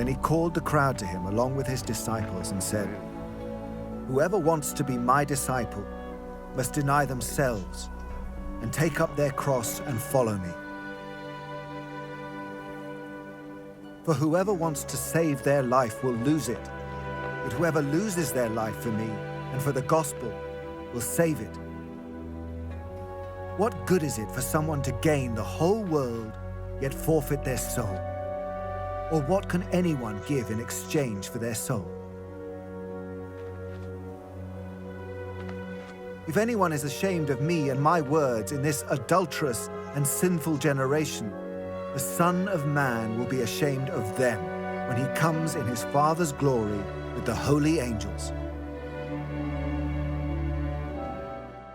Then he called the crowd to him along with his disciples and said, "Whoever wants to be my disciple must deny themselves and take up their cross and follow me. For whoever wants to save their life will lose it, but whoever loses their life for me and for the gospel will save it. What good is it for someone to gain the whole world yet forfeit their soul? Or what can anyone give in exchange for their soul? If anyone is ashamed of me and my words in this adulterous and sinful generation, the Son of Man will be ashamed of them when he comes in his Father's glory with the holy angels."